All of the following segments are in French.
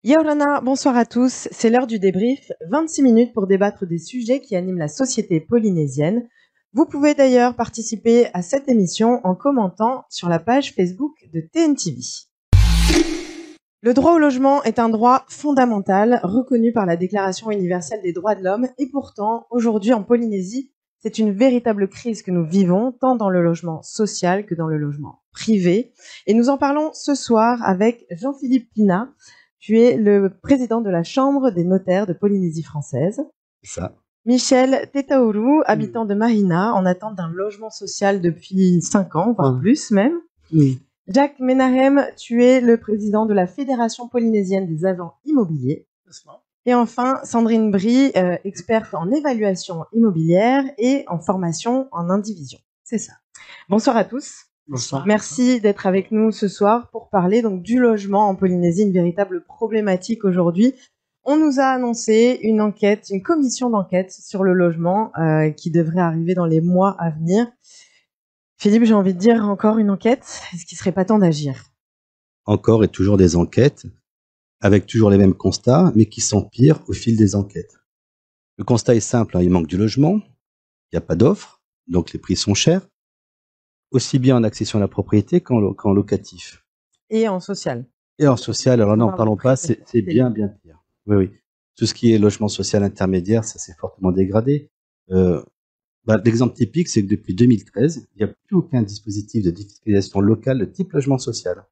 Yorana, bonsoir à tous. C'est l'heure du débrief. 26 minutes pour débattre des sujets qui animent la société polynésienne. Vous pouvez d'ailleurs participer à cette émission en commentant sur la page Facebook de TNTV. Le droit au logement est un droit fondamental reconnu par la Déclaration universelle des droits de l'homme et pourtant, aujourd'hui en Polynésie, c'est une véritable crise que nous vivons, tant dans le logement social que dans le logement privé. Et nous en parlons ce soir avec Jean-Philippe Pina. Tu es le président de la Chambre des notaires de Polynésie française. Ça. Michel Tetaourou, habitant de Mahina, en attente d'un logement social depuis 5 ans, voire plus même. Oui. Jacques Menahem, tu es le président de la Fédération polynésienne des agents immobiliers. Et enfin, Sandrine Brie, experte en évaluation immobilière et en formation en indivision. C'est ça. Bonsoir à tous. Bonsoir. Merci d'être avec nous ce soir pour parler donc du logement en Polynésie, une véritable problématique aujourd'hui. On nous a annoncé une enquête, une commission d'enquête sur le logement qui devrait arriver dans les mois à venir. Philippe, j'ai envie de dire encore une enquête. Est-ce qu'il serait pas temps d'agir ? Encore et toujours des enquêtes, avec toujours les mêmes constats, mais qui s'empirent au fil des enquêtes. Le constat est simple, il manque du logement, il n'y a pas d'offre, donc les prix sont chers, aussi bien en accession à la propriété qu'en locatif. Et en social. Et en social, alors n'en parlons pas, c'est bien pire. Oui. Tout ce qui est logement social intermédiaire, ça s'est fortement dégradé. L'exemple typique, c'est que depuis 2013, il n'y a plus aucun dispositif de défiscalisation locale de type logement social.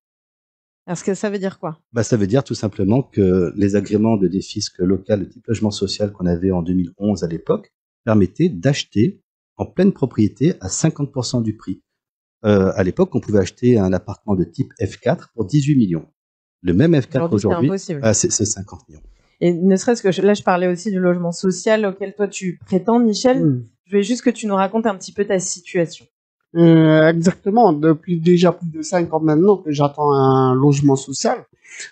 Est-ce que ça veut dire quoi ? Ça veut dire tout simplement que les agréments de défisc local de type logement social qu'on avait en 2011 à l'époque permettaient d'acheter en pleine propriété à 50% du prix. À l'époque, on pouvait acheter un appartement de type F4 pour 18 millions. Le même F4 aujourd'hui, c'est 50 millions. Et ne serait-ce que là, je parlais aussi du logement social auquel toi tu prétends, Michel. Je veux juste que tu nous racontes un petit peu ta situation. Exactement. Depuis déjà plus de 5 ans maintenant que j'attends un logement social.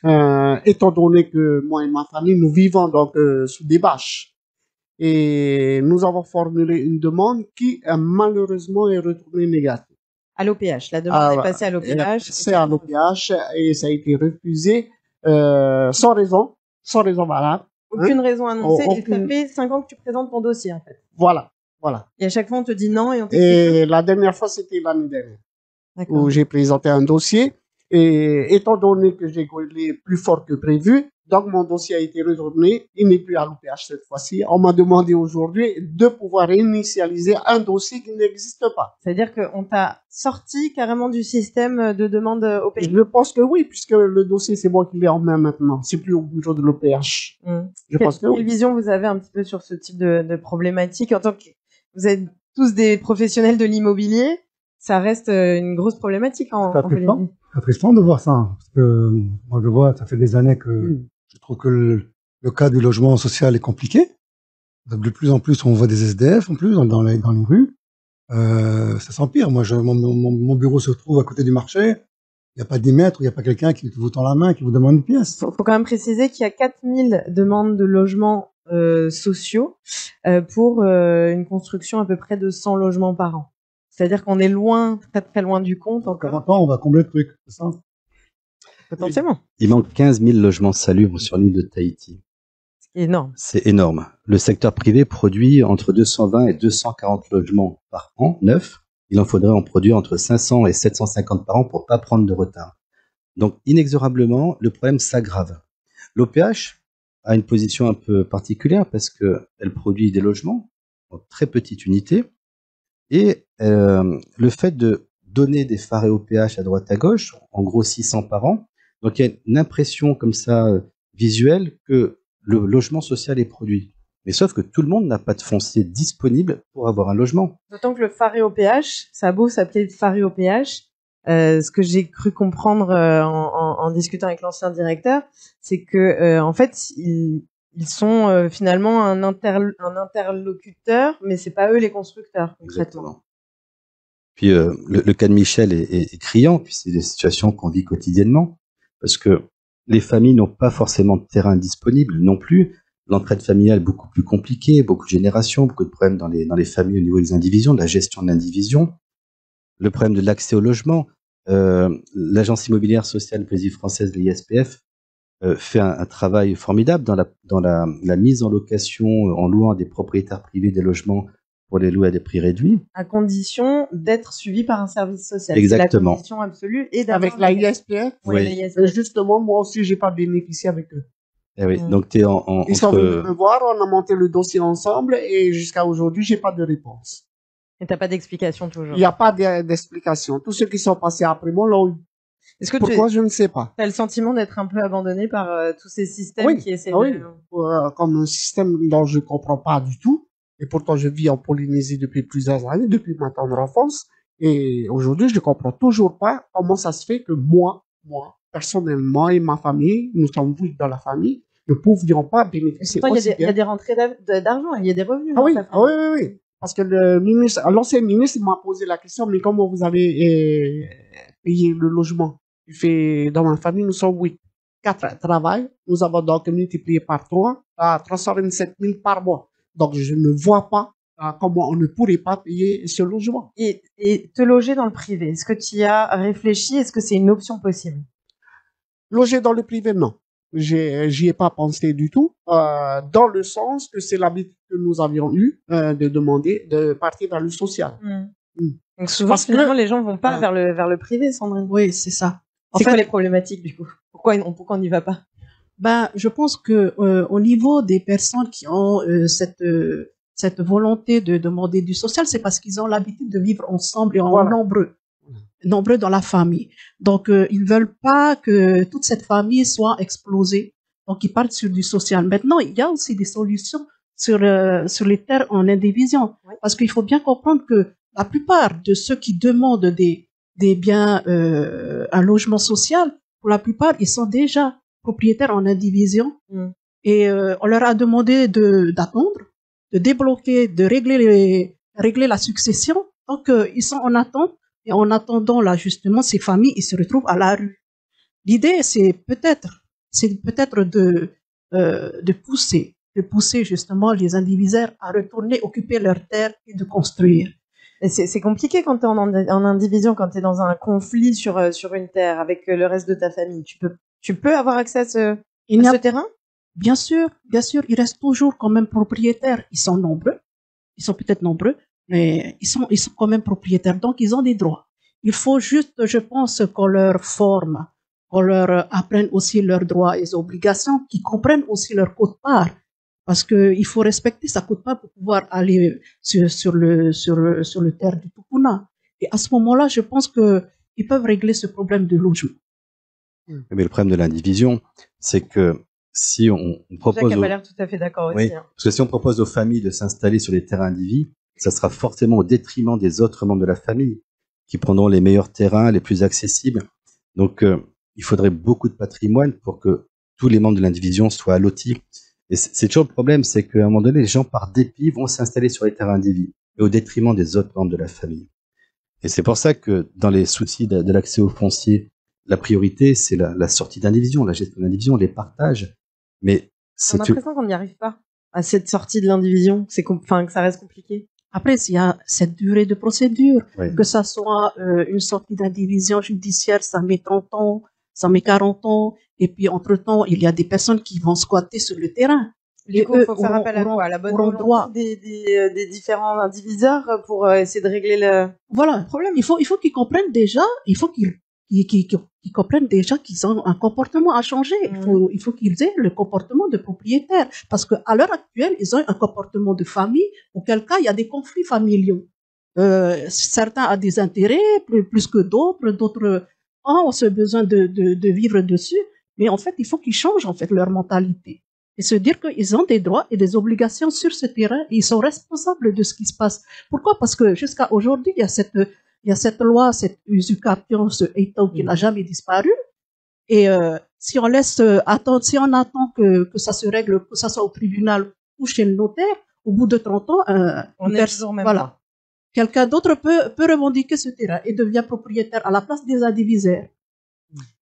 Étant donné que moi et ma famille, nous vivons donc sous des bâches. Et nous avons formulé une demande qui malheureusement est retournée négative. À l'OPH. La demande est passée à l'OPH. C'est à l'OPH et ça a été refusé sans raison valable. Aucune raison annoncée. Et ça fait 5 ans que tu présentes ton dossier, en fait. Voilà. Et à chaque fois, on te dit non et on t'explique. Et la dernière fois, c'était l'année dernière. Où j'ai présenté un dossier. Et étant donné que j'ai collé plus fort que prévu, donc mon dossier a été retourné. Il n'est plus à l'OPH cette fois-ci. On m'a demandé aujourd'hui de pouvoir initialiser un dossier qui n'existe pas. C'est-à-dire qu'on t'a sorti carrément du système de demande OPH. Je pense que oui, puisque le dossier, c'est moi qui l'ai en main maintenant. C'est plus au bureau de l'OPH. Je pense que oui. Quelle vision vous avez un petit peu sur ce type de problématique en tant que vous êtes tous des professionnels de l'immobilier, ça reste une grosse problématique en Polynésie. C'est attristant de voir ça, parce que moi je vois, ça fait des années que je trouve que le cas du logement social est compliqué. De plus en plus, on voit des SDF en plus dans les rues. Ça s'empire. Moi, mon bureau se trouve à côté du marché. Il n'y a pas 10 mètres, il n'y a pas quelqu'un qui vous tend la main, qui vous demande une pièce. Faut quand même préciser qu'il y a 4000 demandes de logements sociaux pour une construction à peu près de 100 logements par an. C'est-à-dire qu'on est loin, très très loin du compte. En 40 ans, on va combler le truc, c'est ça ? Potentiellement. Il manque 15 000 logements salubres sur l'île de Tahiti. C'est énorme. C'est énorme. Le secteur privé produit entre 220 et 240 logements par an, neufs. Il en faudrait en produire entre 500 et 750 par an pour pas prendre de retard. Donc, inexorablement, le problème s'aggrave. L'OPH a une position un peu particulière parce que elle produit des logements en très petite unité et le fait de donner des phares OPH à droite à gauche, en gros 600 par an, donc il y a une impression comme ça visuelle que le logement social est produit. Mais sauf que tout le monde n'a pas de foncier disponible pour avoir un logement. D'autant que le phare OPH, ça a beau s'appeler phare OPH, ce que j'ai cru comprendre en discutant avec l'ancien directeur, c'est que en fait ils sont finalement un interlocuteur, mais c'est pas eux les constructeurs concrètement. Exactement. Puis le cas de Michel est criant, puis c'est des situations qu'on vit quotidiennement, parce que les familles n'ont pas forcément de terrain disponible non plus. L'entraide familiale est beaucoup plus compliquée, beaucoup de générations, beaucoup de problèmes dans les familles au niveau des indivisions, de la gestion de l'indivision. Le problème de l'accès au logement, l'agence immobilière sociale Polynésie française, l'ISPF, fait un travail formidable dans la mise en location, en louant à des propriétaires privés des logements pour les louer à des prix réduits. À condition d'être suivi par un service social. Exactement. C'est la condition absolue. Et d'avoir Avec la ISPF, Oui, Oui. la ISPF. justement, moi aussi, j'ai pas bénéficié avec eux. Eh oui. Mm. Donc t'es Ils sont venus entre. me voir, on a monté le dossier ensemble et jusqu'à aujourd'hui, j'ai pas de réponse. Et t'as pas d'explication toujours. Il n'y a pas d'explication. Tous ceux qui sont passés après moi l'ont eu. Est-ce que Pourquoi, je ne sais pas. tu as le sentiment d'être un peu abandonné par tous ces systèmes Oui, qui essaient oui. de... Comme un système dont je comprends pas du tout. Et pourtant, je vis en Polynésie depuis plusieurs années, depuis ma tendre enfance. Et aujourd'hui, je ne comprends toujours pas comment ça se fait que moi, personnellement et ma famille, nous sommes tous dans la famille, ne pouvions pas bénéficier. Pourtant, il y a des rentrées d'argent, il y a des revenus. Ah oui, dans ta ah oui, famille. oui, oui. Parce que l'ancien ministre m'a posé la question, mais comment vous avez payé le logement? Il fait, dans ma famille, nous sommes 8. 4 travaillent. Nous avons donc multiplié par 3 à 327 000 par mois. Donc, je ne vois pas comment on ne pourrait pas payer ce logement. Et te loger dans le privé, est-ce que tu y as réfléchi? Est-ce que c'est une option possible? Loger dans le privé, non. J'y ai pas pensé du tout, dans le sens que c'est l'habitude que nous avions eu de demander de partir dans le social. Donc souvent, Parce que- finalement, les gens vont pas Ouais. vers le privé, Sandrine. Oui, c'est ça. En C'est fait, quoi les problématiques du coup? Pourquoi on n'y va pas? ben, je pense que au niveau des personnes qui ont cette volonté de demander du social, c'est parce qu'ils ont l'habitude de vivre ensemble et en Voilà. nombreux dans la famille. Donc, ils veulent pas que toute cette famille soit explosée. Donc, ils partent sur du social. Maintenant, il y a aussi des solutions sur les terres en indivision. Oui. Parce qu'il faut bien comprendre que la plupart de ceux qui demandent des biens, un logement social, pour la plupart, ils sont déjà propriétaires en indivision. Et on leur a demandé d'attendre, de débloquer, de régler la succession. Donc, ils sont en attente. Et en attendant, là, justement, ces familles, ils se retrouvent à la rue. L'idée, c'est peut-être de pousser justement les indivisaires à retourner occuper leurs terres et de construire. Et c'est compliqué quand t'es en indivision, quand t'es dans un conflit sur une terre avec le reste de ta famille. Tu peux avoir accès à ce terrain? Bien sûr, ils restent toujours quand même propriétaires. Ils sont nombreux. Ils sont peut-être nombreux, mais ils sont quand même propriétaires. Donc, ils ont des droits. Il faut juste, je pense, qu'on leur forme, qu'on leur apprenne aussi leurs droits et obligations, qu'ils comprennent aussi leur quote-part. Parce que il faut respecter sa quote-part pour pouvoir aller sur le terre du Tukuna. Et à ce moment-là, je pense que ils peuvent régler ce problème de logement. Mais le problème de l'indivision, c'est que si on propose Jacques a pas l'air tout à fait d'accord aussi. Oui, parce que si on propose aux familles de s'installer sur les terrains indivis, ça sera forcément au détriment des autres membres de la famille, qui prendront les meilleurs terrains, les plus accessibles. Donc, il faudrait beaucoup de patrimoine pour que tous les membres de l'indivision soient allotis. Et c'est toujours le problème, c'est qu'à un moment donné, les gens, par dépit, vont s'installer sur les terrains indivis, et au détriment des autres membres de la famille. Et c'est pour ça que, dans les soucis de l'accès au foncier, la priorité, c'est la sortie d'indivision, la gestion d'indivision, les partages. Mais On a l'impression qu'on n'y arrive pas à cette sortie de l'indivision, que ça reste compliqué. Après, il y a cette durée de procédure, Oui. que ça soit une sortie d'indivision judiciaire, ça met 30 ans, ça met 40 ans, et puis entre-temps, il y a des personnes qui vont squatter sur le terrain. Du Et coup, il eux faut faire appel à quoi? À la bonne auront droit. volonté des différents indiviseurs pour essayer de régler le Voilà. problème. Il faut qu'ils comprennent déjà, qu'ils comprennent déjà qu'ils ont un comportement à changer. Il faut qu'ils aient le comportement de propriétaire. Parce que à l'heure actuelle, ils ont un comportement de famille, auquel cas il y a des conflits familiaux. Certains ont des intérêts plus que d'autres ont ce besoin de vivre dessus. Mais en fait, il faut qu'ils changent, en fait, leur mentalité. Et se dire qu'ils ont des droits et des obligations sur ce terrain et ils sont responsables de ce qui se passe. Pourquoi? Parce que jusqu'à aujourd'hui, il y a cette loi, cette usurpation, ce état qui n'a jamais disparu. Et si on attend que ça se règle, que ça soit au tribunal ou chez le notaire, au bout de 30 ans, On est toujours même pas. quelqu'un d'autre peut revendiquer ce terrain et devient propriétaire à la place des indivisaires.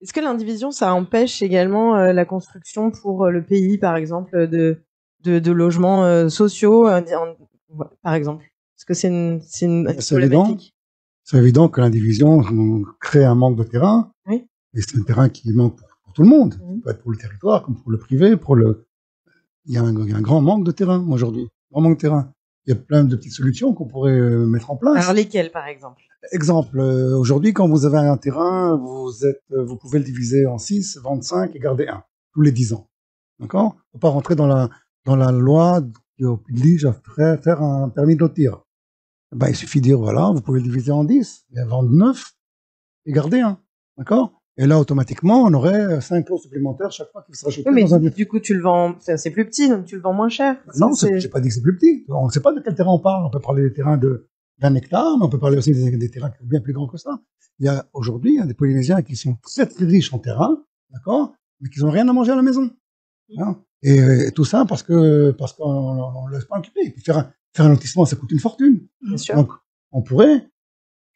Est-ce que l'indivision, ça empêche également la construction pour le pays, par exemple, de logements sociaux, par exemple? Est-ce que c'est une problématique? C'est évident que l'indivision crée un manque de terrain. Oui. Et c'est un terrain qui manque pour pour tout le monde. Ça peut être pour le territoire, comme pour le privé, il y a un grand manque de terrain aujourd'hui. Grand manque de terrain. Il y a plein de petites solutions qu'on pourrait mettre en place. Alors lesquelles, par exemple? Exemple, aujourd'hui, quand vous avez un terrain, vous pouvez le diviser en 6, vendre 5 et garder un, tous les 10 ans. D'accord? Faut pas rentrer dans la loi qui oblige à faire un permis de lotir. Ben, il suffit de dire, voilà, vous pouvez le diviser en 10, et vendre 9 et garder un. D'accord? Et là, automatiquement, on aurait 5 lots supplémentaires chaque fois qu'il sera acheté Oui, dans un mais du coup, tu le vends, c'est plus petit, donc tu le vends moins cher. Non, j'ai pas dit que c'est plus petit. On ne sait pas de quel terrain on parle. On peut parler des terrains d'un hectare, mais on peut parler aussi des terrains qui sont bien plus grands que ça. Aujourd'hui, il y a des Polynésiens qui sont très riches en terrain, d'accord, mais qui n'ont rien à manger à la maison. Hein, et tout ça parce qu'on ne laisse pas occuper. Et puis faire un lotissement, ça coûte une fortune. Bien sûr. Donc, on pourrait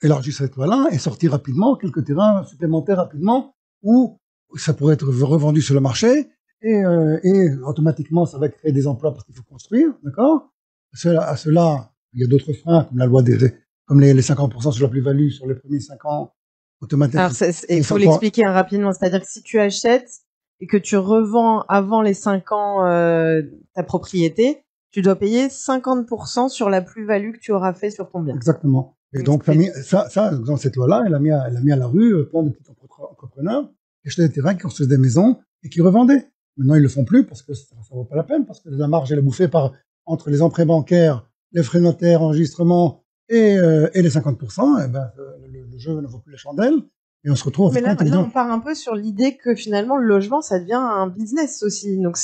élargir cette loi-là et sortir rapidement quelques terrains supplémentaires rapidement où ça pourrait être revendu sur le marché et automatiquement, ça va créer des emplois parce qu'il faut construire, d'accord? À cela, il y a d'autres freins, comme la loi comme les 50% sur la plus-value sur les premiers 5 ans, automatiquement. Alors, il faut l'expliquer rapidement. C'est-à-dire que si tu achètes et que tu revends avant les 5 ans ta propriété, tu dois payer 50% sur la plus-value que tu auras fait sur ton bien. Exactement. Et donc, ça, dans cette loi-là, elle a mis à la rue plein de petits entrepreneurs qui achetaient des terrains, qui construisaient des maisons et qui revendaient. Maintenant, ils le font plus parce que ça vaut pas la peine, parce que la marge, elle est bouffée entre les emprunts bancaires, les frais notaires, enregistrement et les 50%. Et ben, le jeu ne vaut plus la chandelle. Et on se retrouve. Mais là, on part un peu sur l'idée que finalement, le logement, ça devient un business aussi. Donc,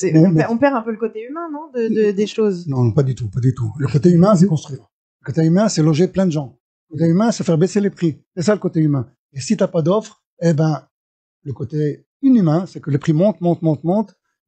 on perd un peu le côté humain, non, des choses. Non, pas du tout, pas du tout. Le côté humain, c'est construire. Le côté humain, c'est loger plein de gens. Le côté humain, c'est faire baisser les prix. C'est ça le côté humain. Et si t'as pas d'offre, eh ben, le côté inhumain, c'est que les prix montent,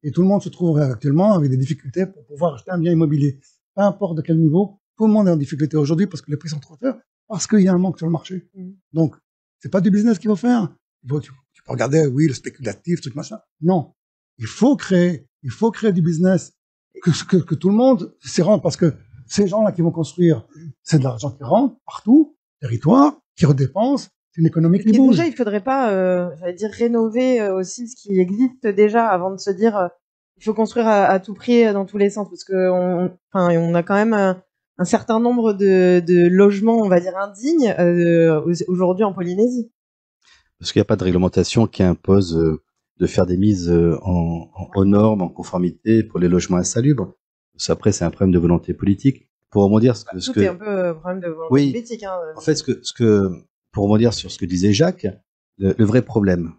et tout le monde se trouve actuellement avec des difficultés pour pouvoir acheter un bien immobilier. Peu importe de quel niveau, tout le monde est en difficulté aujourd'hui parce que les prix sont trop chers, parce qu'il y a un manque sur le marché. Donc, c'est pas du business qu'il faut faire. Tu peux regarder, oui, le spéculatif, truc machin. Non. Il faut créer du business que tout le monde s'y rend, parce que ces gens-là qui vont construire, c'est de l'argent qui rentre partout, territoire, qui redépensent, c'est une économie qui bouge. Déjà, il faudrait pas, j'allais dire, rénover aussi ce qui existe déjà avant de se dire, il faut construire à tout prix dans tous les sens, parce que on a quand même un certain nombre de logements, on va dire, indignes aujourd'hui en Polynésie. Parce qu'il n'y a pas de réglementation qui impose de faire des mises aux normes, en conformité pour les logements insalubres. Après, c'est un problème de volonté politique. Pour rebondir, tout est un peu problème de volonté politique. Hein. En fait, pour rebondir sur ce que disait Jacques, le vrai problème.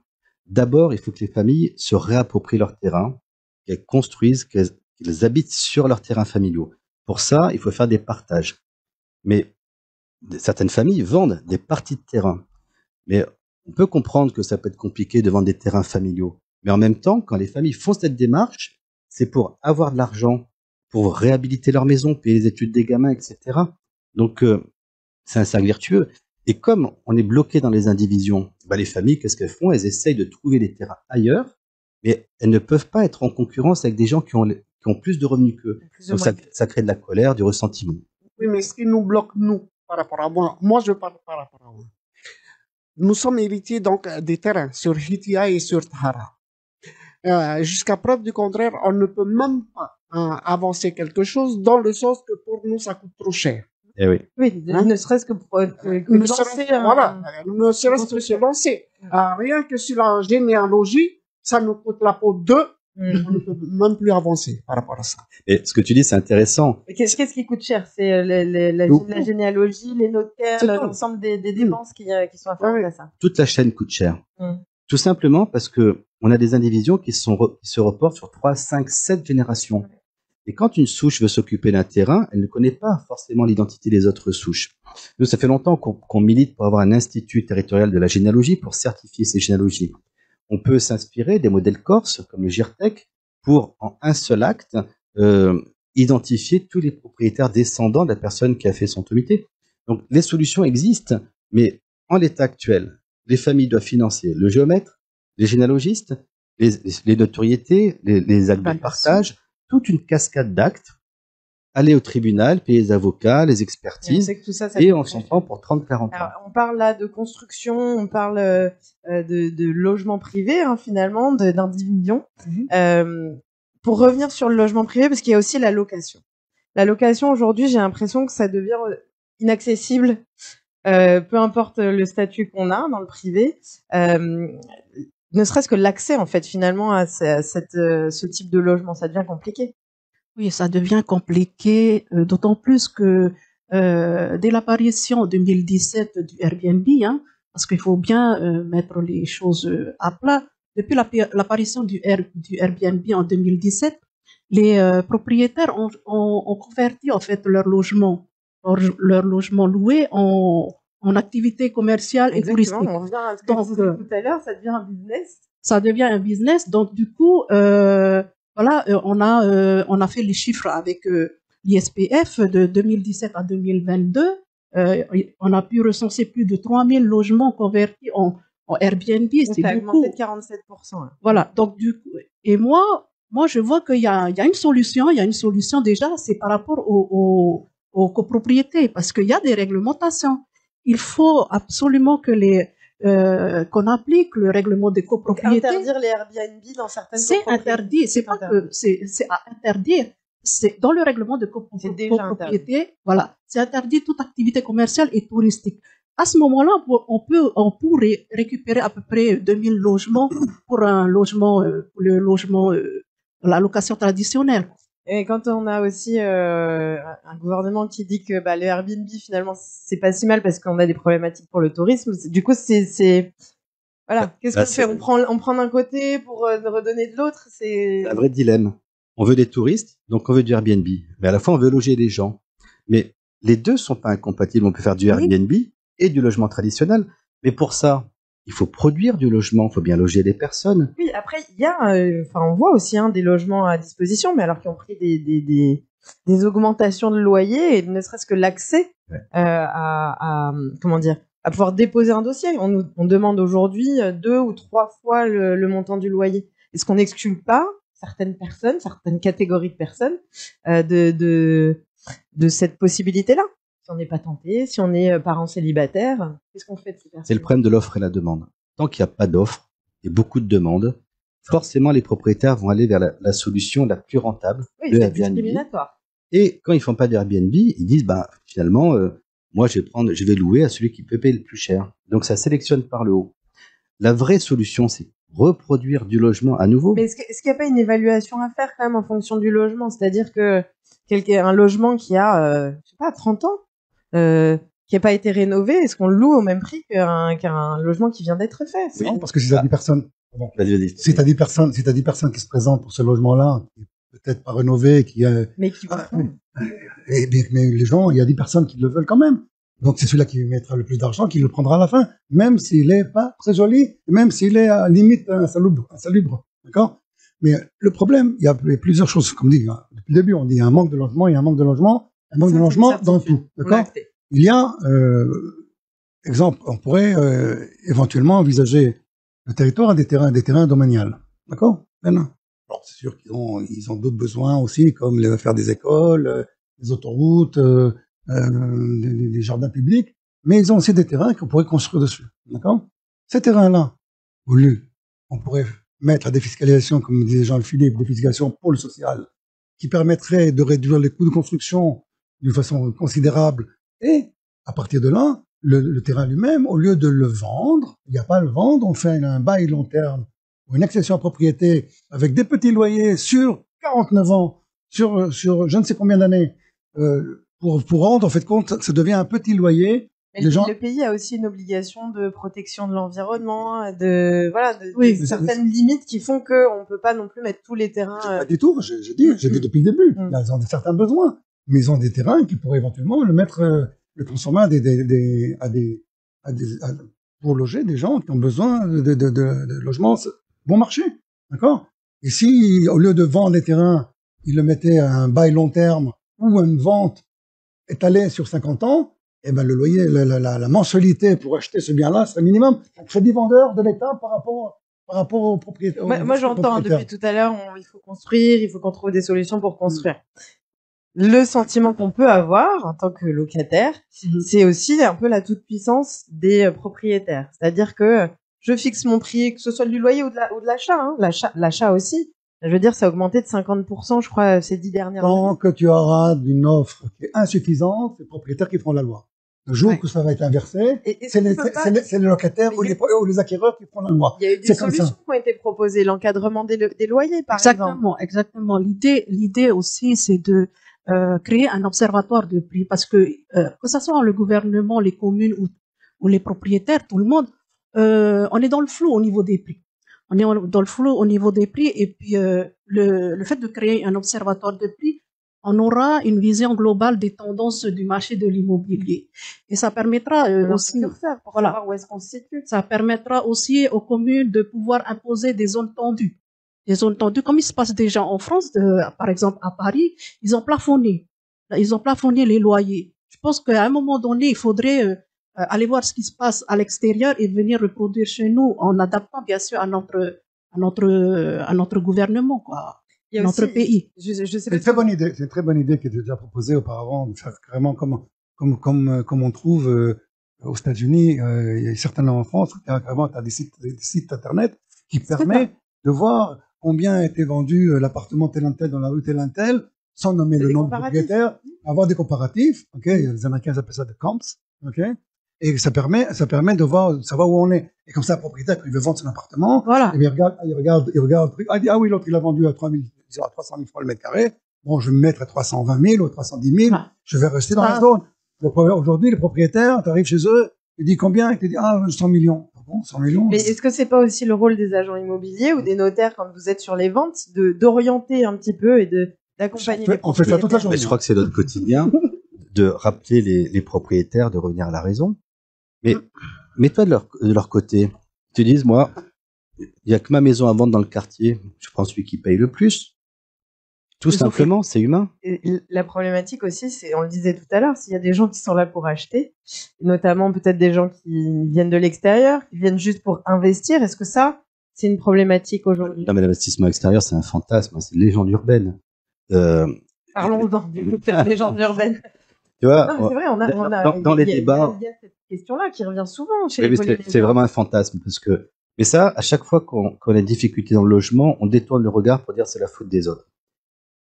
D'abord, il faut que les familles se réapproprient leur terrain, qu'elles construisent, qu'elles habitent sur leurs terrains familiaux. Pour ça, il faut faire des partages. Mais certaines familles vendent des parties de terrain. Mais on peut comprendre que ça peut être compliqué de vendre des terrains familiaux. Mais en même temps, quand les familles font cette démarche, c'est pour avoir de l'argent, pour réhabiliter leur maison, payer les études des gamins, etc. Donc, c'est un cercle vertueux. Et comme on est bloqué dans les indivisions, les familles, qu'est-ce qu'elles font? Elles essayent de trouver des terrains ailleurs, mais elles ne peuvent pas être en concurrence avec des gens qui ont plus de revenus qu'eux. Donc, ça crée de la colère, du ressentiment. Oui, mais ce qui nous bloque, nous, par rapport à moi je parle par rapport à moi. Nous sommes héritiers donc des terrains sur Hitia et sur Tahara. Jusqu'à preuve du contraire, on ne peut même pas avancer quelque chose dans le sens que pour nous ça coûte trop cher. Eh oui. Oui, ne serait-ce que pour ne serait-ce que se lancer. Rien que sur la généalogie, ça nous coûte la peau d'eux. On ne peut même plus avancer par rapport à ça. Et ce que tu dis, c'est intéressant. Qu'est-ce qui coûte cher? C'est la généalogie, les notaires, l'ensemble des dépenses qui sont afférentes à ça. Toute la chaîne coûte cher. Tout simplement parce que on a des indivisions qui se reportent sur 3, 5, 7 générations. Et quand une souche veut s'occuper d'un terrain, elle ne connaît pas forcément l'identité des autres souches. Nous, ça fait longtemps qu'on milite pour avoir un institut territorial de la généalogie pour certifier ces généalogies. On peut s'inspirer des modèles corses, comme le GIRTEC, pour, en un seul acte, identifier tous les propriétaires descendants de la personne qui a fait son sommité. Donc, les solutions existent, mais en l'état actuel, les familles doivent financer le géomètre, les généalogistes, les notoriétés, les actes de partage, toute une cascade d'actes aller au tribunal, payer les avocats, les Et on expertises, sait que tout ça, ça et coûte on très s'en cher. prend pour 30-40 ans. Alors, on parle là de construction, on parle de logement privé, hein, finalement, d'indivision. Pour revenir sur le logement privé, parce qu'il y a aussi la location. La location, aujourd'hui, j'ai l'impression que ça devient inaccessible, peu importe le statut qu'on a dans le privé. Ne serait-ce que l'accès, en fait, finalement, à ce type de logement, ça devient compliqué. Oui, ça devient compliqué, d'autant plus que dès l'apparition en 2017 du Airbnb, hein, parce qu'il faut bien mettre les choses à plat, depuis l'apparition du Airbnb en 2017, les propriétaires ont converti en fait leur logement loué en activité commerciale et Exactement, touristique. on revient à ce que Donc, tu disais tout à l'heure, ça devient un business. Ça devient un business. Donc du coup, voilà, on a fait les chiffres avec l'ISPF de 2017 à 2022. On a pu recenser plus de 3000 logements convertis en Airbnb. Donc, C'est ça a beaucoup. augmenté de 47%. Là. Voilà. Donc du coup, et moi, je vois qu'il y a une solution. Il y a une solution déjà, c'est par rapport aux copropriétés, parce qu'il y a des réglementations. Il faut absolument que qu'on applique le règlement des Donc, copropriétés. interdire les Airbnb dans certaines C'est copropriétés. interdit. C'est pas que c'est à interdire. C'est dans le règlement de C'est déjà copropriété. Voilà. C'est interdit toute activité commerciale et touristique. À ce moment-là, on pourrait récupérer à peu près 2000 logements pour un logement, la location traditionnelle. Et quand on a aussi un gouvernement qui dit que le Airbnb finalement c'est pas si mal parce qu'on a des problématiques pour le tourisme, du coup c'est voilà, qu'est-ce qu'on fait? On prend d'un côté pour redonner de l'autre, c'est un vrai dilemme. On veut des touristes, donc on veut du Airbnb, mais à la fois on veut loger les gens. Mais les deux sont pas incompatibles. On peut faire du Airbnb et du logement traditionnel, mais pour ça, il faut produire du logement, il faut bien loger les personnes. Oui, après il y a on voit aussi des logements à disposition, mais alors qui ont pris des augmentations de loyer et ne serait-ce que l'accès à comment dire, à pouvoir déposer un dossier. On demande aujourd'hui 2 ou 3 fois le montant du loyer. Est-ce qu'on n'exclut pas certaines personnes, certaines catégories de personnes de cette possibilité-là? Si on n'est pas tenté, si on est parent célibataire, qu'est-ce qu'on fait de ces personnes? C'est le problème de l'offre et la demande. Tant qu'il n'y a pas d'offre et beaucoup de demandes, forcément les propriétaires vont aller vers la solution la plus rentable, oui, le c'est Airbnb. discriminatoire. Et quand ils font pas de Airbnb, ils disent finalement moi je vais louer à celui qui peut payer le plus cher. Donc ça sélectionne par le haut. La vraie solution, c'est reproduire du logement à nouveau. Mais est-ce qu'il n'y a pas une évaluation à faire quand même en fonction du logement? C'est-à-dire que un logement qui a, je sais pas, 30 ans, qui n'a pas été rénové, est-ce qu'on le loue au même prix qu'un logement qui vient d'être fait? Oui, parce que si t'as 10 personnes, Vas-y. si t'as 10 personnes qui se présentent pour ce logement-là, qui est peut-être pas rénové, mais qui vont mais les gens, il y a 10 personnes qui le veulent quand même. Donc c'est celui-là qui mettra le plus d'argent, qui le prendra à la fin, même s'il est pas très joli, même s'il est à limite insalubre, d'accord? Mais le problème, il y a plusieurs choses, comme dit, depuis le début, on dit il y a un manque de logement, dans tout, d'accord? Il y a, exemple, on pourrait éventuellement envisager le territoire à des terrains domaniales, d'accord? Maintenant, bon, c'est sûr qu'ils ont d'autres besoins aussi, comme faire des écoles, des autoroutes, des jardins publics, mais ils ont aussi des terrains qu'on pourrait construire dessus, d'accord? Ces terrains-là, au lieu, on pourrait mettre la défiscalisation, comme disait Jean-Philippe, défiscalisation pour le social, qui permettrait de réduire les coûts de construction d'une façon considérable, et à partir de là, le terrain lui-même, au lieu de le vendre, il n'y a pas à le vendre, on fait un bail long terme, ou une accession à propriété, avec des petits loyers sur 49 ans, sur je ne sais combien d'années, pour rendre, en fait, compte, ça devient un petit loyer. Mais le pays a aussi une obligation de protection de l'environnement, de certaines limites qui font qu'on ne peut pas non plus mettre tous les terrains. Pas du tout, j'ai dit depuis le début. Ils ont certains besoins, mais ils ont des terrains qui pourraient éventuellement le transformer pour loger des gens qui ont besoin de logements bon marché, d'accord? Et si, au lieu de vendre les terrains, ils le mettaient à un bail long terme ou à une vente étalée sur 50 ans, eh ben, le loyer, la mensualité pour acheter ce bien-là serait minimum un crédit vendeur de l'État par rapport aux propriétaires. Moi, j'entends depuis tout à l'heure, il faut construire, il faut qu'on trouve des solutions pour construire. le sentiment qu'on peut avoir en tant que locataire, c'est aussi un peu la toute-puissance des propriétaires. C'est-à-dire que je fixe mon prix, que ce soit du loyer ou de l'achat, hein. L'achat aussi. Je veux dire, ça a augmenté de 50%, je crois, ces 10 dernières années. Tant que tu auras une offre qui est insuffisante, c'est les propriétaires qui feront la loi. Le jour Ouais. où ça va être inversé, c'est les locataires Mais ou les acquéreurs qui feront la loi. Il y a eu des C'est comme solutions ça. qui ont été proposées, l'encadrement des loyers, par exemple. Exactement. L'idée aussi, c'est de créer un observatoire de prix, parce que ce soit le gouvernement, les communes ou les propriétaires, tout le monde, on est dans le flou au niveau des prix. On est dans le flou au niveau des prix, et puis le fait de créer un observatoire de prix, on aura une vision globale des tendances du marché de l'immobilier. Et ça permettra aussi, Pour savoir où est-ce qu'on se situe. ça permettra aussi aux communes de pouvoir imposer des zones tendues. Des zones tendues, comme il se passe déjà en France, par exemple à Paris, ils ont plafonné les loyers. Je pense qu'à un moment donné, il faudrait aller voir ce qui se passe à l'extérieur et venir reproduire chez nous en adaptant bien sûr à notre gouvernement, quoi, Il y a notre aussi, pays. je sais C'est pas une très bonne idée. C'est une très bonne idée qui était déjà proposée auparavant, de faire carrément comme on trouve aux États-Unis, et certainement en France, où carrément tu as des sites internet qui permettent de voir combien a été vendu l'appartement tel un tel dans la rue tel un tel, sans nommer le nom du propriétaire, avoir des comparatifs. Ok, les Américains appellent ça des comps. Ok, et ça permet de savoir où on est. Et comme ça, le propriétaire, quand il veut vendre son appartement, Voilà. il regarde le truc. Il dit, ah oui, l'autre, il a vendu à 300 000 francs le mètre carré. Bon, je vais me mettre à 320 000 ou 310 000. Voilà. Je vais rester dans la zone. Aujourd'hui, les propriétaires, tu arrives chez eux, ils disent combien? Ils te disent, 100 millions. Bon, 100 millions. Mais est-ce que c'est pas aussi le rôle des agents immobiliers ou des notaires quand vous êtes sur les ventes d'orienter un petit peu et d'accompagner les On fait ça toute la propriétaires? journée. Mais je crois que c'est notre quotidien de rappeler les propriétaires de revenir à la raison. Mais mets-toi de leur côté. Ils te disent, moi, il y a que ma maison à vendre dans le quartier. Je prends celui qui paye le plus. Tout simplement, c'est humain. Et la problématique aussi, c'est, on le disait tout à l'heure, s'il y a des gens qui sont là pour acheter, notamment peut-être des gens qui viennent de l'extérieur, qui viennent juste pour investir, est-ce que ça, c'est une problématique aujourd'hui? Non, mais l'investissement extérieur, c'est un fantasme, c'est une légende urbaine. Parlons-en du coup de cette légende urbaine. Tu vois, Non, mais c'est vrai, on a dans les il y a- débats, il y a cette question-là qui revient souvent chez oui, les mais Polynésiens. c'est vraiment un fantasme parce que, mais ça, à chaque fois qu'on a des difficultés dans le logement, on détourne le regard pour dire c'est la faute des autres.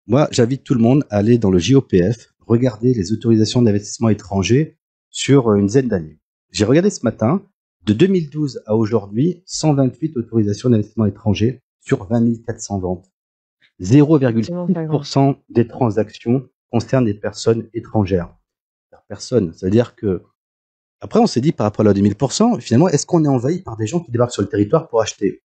Moi, j'invite tout le monde à aller dans le JOPF, regarder les autorisations d'investissement étrangers sur une dizaine d'années. J'ai regardé ce matin, de 2012 à aujourd'hui, 128 autorisations d'investissement étrangers sur 20 400 ventes. 0,6% des transactions concernent des personnes étrangères. Personne. C'est-à-dire que, après, on s'est dit par rapport à la loi des 1000%, finalement, est-ce qu'on est envahi par des gens qui débarquent sur le territoire pour acheter?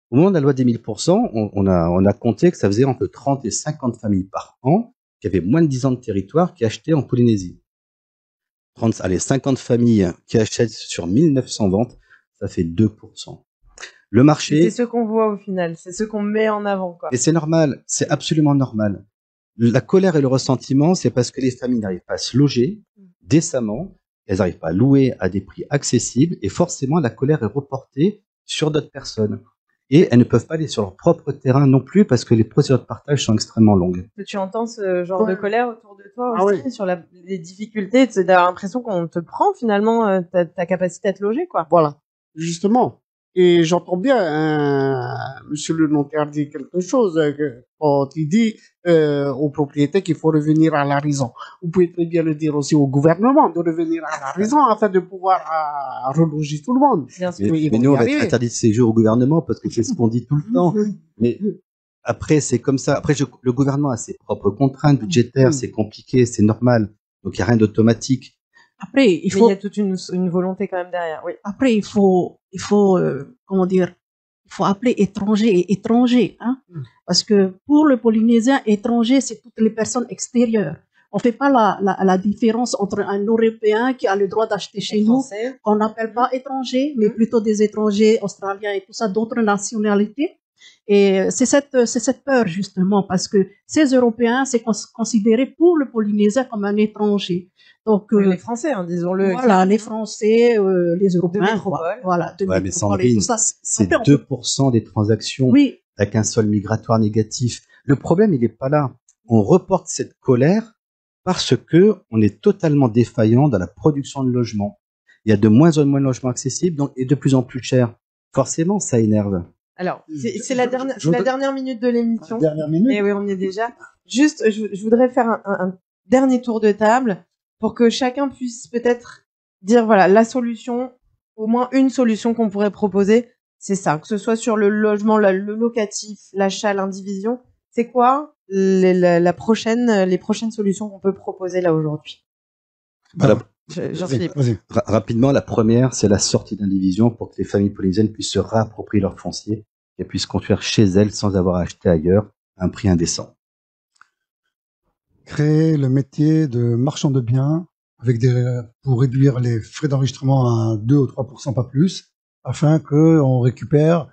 Au moment de la loi des 1000%, on a compté que ça faisait entre 30 et 50 familles par an qui avaient moins de 10 ans de territoire qui achetaient en Polynésie. 50 familles qui achètent sur 1900 ventes, ça fait 2%. Le marché. C'est ce qu'on voit au final, c'est ce qu'on met en avant, quoi. Et c'est normal, c'est absolument normal. La colère et le ressentiment, c'est parce que les familles n'arrivent pas à se loger décemment, elles n'arrivent pas à louer à des prix accessibles, et forcément la colère est reportée sur d'autres personnes. Et elles ne peuvent pas aller sur leur propre terrain non plus parce que les procédures de partage sont extrêmement longues. Tu entends ce genre de colère autour de toi Ah aussi, oui. sur les difficultés, d'avoir l'impression qu'on te prend finalement ta capacité à te loger, quoi. Voilà, justement. Et j'entends bien, monsieur le notaire dit quelque chose quand il dit aux propriétaires qu'il faut revenir à la raison. Vous pouvez très bien le dire aussi au gouvernement de revenir à la raison afin de pouvoir reloger tout le monde. Bien sûr. Oui, ils Mais vont nous, y on va être arriver. interdit de séjour au gouvernement parce que c'est ce qu'on dit tout le temps. Mais après, c'est comme ça. Après, le gouvernement a ses propres contraintes budgétaires, c'est compliqué, c'est normal. Donc, il n'y a rien d'automatique. Après, Mais il y a toute une volonté quand même derrière, oui. Après, il faut comment dire, il faut appeler étranger et étranger, hein, parce que pour le Polynésien, étranger, c'est toutes les personnes extérieures. On fait pas la différence entre un Européen qui a le droit d'acheter chez nous, qu'on n'appelle pas étranger, mais plutôt des étrangers australiens et tout ça, d'autres nationalités. Et c'est cette peur justement, parce que ces Européens, c'est considéré pour le Polynésien comme un étranger. Donc Les Français, hein, disons-le. voilà, les Français, les Européens, métropole. voilà, de Ouais, mais métropole et Sandrine, tout ça. c'est Après, on 2% des transactions Oui, avec un sol migratoire négatif. Le problème, il n'est pas là. on reporte cette colère parce que on est totalement défaillant dans la production de logements. Il y a de moins en moins de logements accessibles, donc, et de plus en plus chers. Forcément, ça énerve. Alors, c'est la dernière minute de l'émission. Dernière minute. Et oui, on y est déjà. Juste, je voudrais faire un dernier tour de table pour que chacun puisse peut-être dire, voilà, la solution, au moins une solution qu'on pourrait proposer, c'est ça. Que ce soit sur le logement, le locatif, l'achat, l'indivision. C'est quoi les prochaines solutions qu'on peut proposer là aujourd'hui? Jean-Philippe. Rapidement, la première, c'est la sortie d'indivision pour que les familles polynésiennes puissent se réapproprier leur foncier et puissent construire chez elles sans avoir acheté ailleurs à un prix indécent. Créer le métier de marchand de biens pour réduire les frais d'enregistrement à 2 ou 3%, pas plus, afin qu'on récupère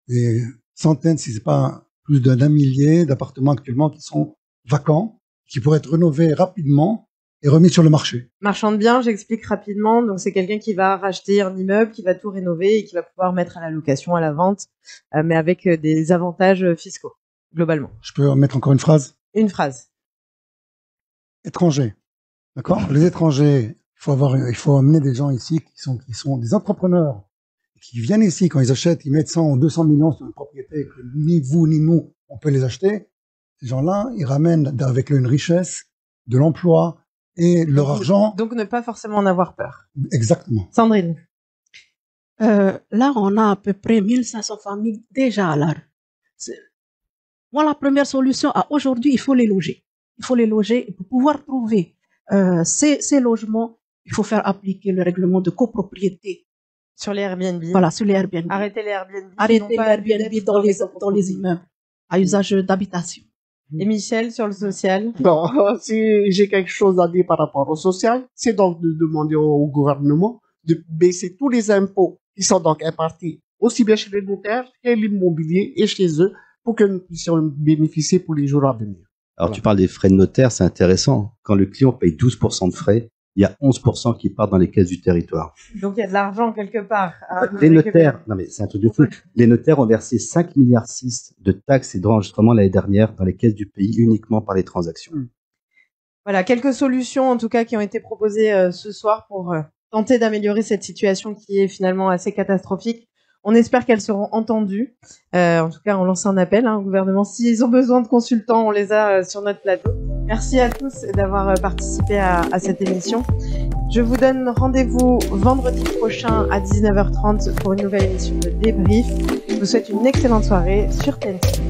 des centaines, si c'est pas plus d'un millier d'appartements actuellement qui sont vacants, qui pourraient être rénovés rapidement et remis sur le marché. Marchand de biens, j'explique rapidement. Donc, c'est quelqu'un qui va racheter un immeuble, qui va tout rénover et qui va pouvoir mettre à la location, à la vente, mais avec des avantages fiscaux, globalement. Je peux mettre encore une phrase? Une phrase. Étrangers. D'accord? Les étrangers, il faut amener des gens ici qui sont des entrepreneurs, qui viennent ici, quand ils achètent, ils mettent 100 ou 200 millions sur une propriété que ni vous ni nous, on peut les acheter. Ces gens-là, ils ramènent avec eux une richesse, de l'emploi, et leur argent. Donc ne pas forcément en avoir peur. Exactement. Sandrine. Là, on a à peu près 1500 familles déjà à la rue. Moi, la première solution, aujourd'hui, il faut les loger. Il faut les loger. Pour pouvoir trouver ces logements, il faut faire appliquer le règlement de copropriété. Sur les Airbnb. Voilà, sur les Airbnb. Arrêtez les Airbnb. Arrêtez les Airbnb dans les immeubles à usage d'habitation. Et Michel, sur le social? Non, si j'ai quelque chose à dire par rapport au social, c'est donc de demander au gouvernement de baisser tous les impôts qui sont donc impartis aussi bien chez les notaires que l'immobilier et chez eux pour que nous puissions bénéficier pour les jours à venir. Alors, tu parles des frais de notaire, c'est intéressant. Quand le client paye 12% de frais, il y a 11% qui partent dans les caisses du territoire. Donc, il y a de l'argent quelque part. Les notaires, non mais c'est un truc de fou. Les notaires ont versé 5,6 milliards de taxes et d'enregistrement l'année dernière dans les caisses du pays uniquement par les transactions. Voilà, quelques solutions en tout cas qui ont été proposées ce soir pour tenter d'améliorer cette situation qui est finalement assez catastrophique. On espère qu'elles seront entendues. En tout cas, on lance un appel au gouvernement. S'ils ont besoin de consultants, on les a sur notre plateau. Merci à tous d'avoir participé à cette émission. Je vous donne rendez-vous vendredi prochain à 19h30 pour une nouvelle émission de Débrief. Je vous souhaite une excellente soirée sur TNT.